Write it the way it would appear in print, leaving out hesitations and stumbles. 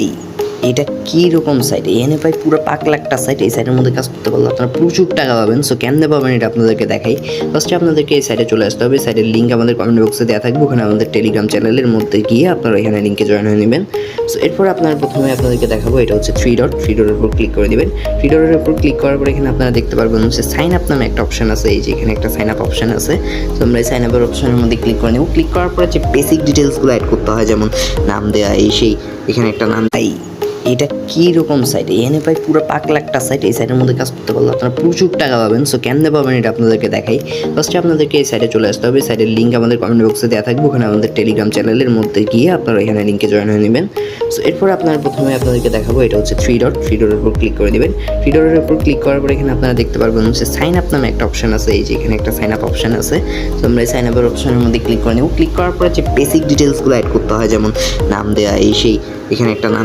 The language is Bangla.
এই এটা কীরকম সাইট? এখানে ভাই পুরো পাকলা একটা সাইট। এই সাইটের মধ্যে কাজ করতে পারলে আপনারা প্রচুর টাকা পাবেন। সো কেমনে পাবেন এটা আপনাদেরকে দেখাই। ফার্স্টে আপনাদেরকে এই সাইটে চলে আসতে হবে। সাইটের লিঙ্ক আমাদের কমেন্ট বক্সে দেওয়া থাকবে। ওখানে আমাদের টেলিগ্রাম চ্যানেলের মধ্যে গিয়ে আপনারা এখানে লিঙ্কে জয়েন হয়ে নেবেন। সো এরপর আপনারা প্রথমে আপনাদেরকে দেখাবো, এটা হচ্ছে থ্রি ডটের উপর ক্লিক করে দেবেন। থ্রি ডটের উপর ক্লিক করার পর এখানে আপনারা দেখতে পারবেন হচ্ছে সাইন আপ নামে একটা অপশন আছে। এই যে এখানে একটা সাইন আপ অপশন আছে। তো আমরা এই সাইন আপের অপশনের মধ্যে ক্লিক করে নেব। ক্লিক করার পরে যে বেসিক ডিটেলসগুলো অ্যাড করতে হয়, যেমন নাম দেওয়া, এই সেই, এখানে একটা নাম দেয়। এটা কীরকম সাইট? এখানে ভাই পুরো পাকলা একটা সাইট। এই সাইটের মধ্যে কাজ করতে পারলে আপনারা প্রচুর টাকা পাবেন। সো কেমনে পাবেন এটা আপনাদেরকে দেখাই। ফার্স্টে আপনাদেরকে এই সাইটে চলে আসতে হবে। সাইটের লিঙ্ক আমাদের কমেন্ট বক্সে দেওয়া থাকবে। ওখানে আমাদের টেলিগ্রাম চ্যানেলের মধ্যে গিয়ে আপনারা এখানে লিঙ্কে জয়েন হয়ে নেবেন। সো এরপর আপনারা প্রথমে আপনাদেরকে দেখাবো, এটা হচ্ছে থ্রি ডটের উপর ক্লিক করে দেবেন। থ্রি ডটের উপর ক্লিক করার পর এখানে আপনারা দেখতে পারবেন হচ্ছে সাইন আপ নামে একটা অপশন আছে। এই যে এখানে একটা সাইন আপ অপশন আছে। তো আমরা এই সাইন আপের অপশনের মধ্যে ক্লিক করে নেব। ক্লিক করার পরে যে বেসিক ডিটেলসগুলো অ্যাড করতে হয়, যেমন নাম দেওয়া, এই সেই, এখানে একটা নাম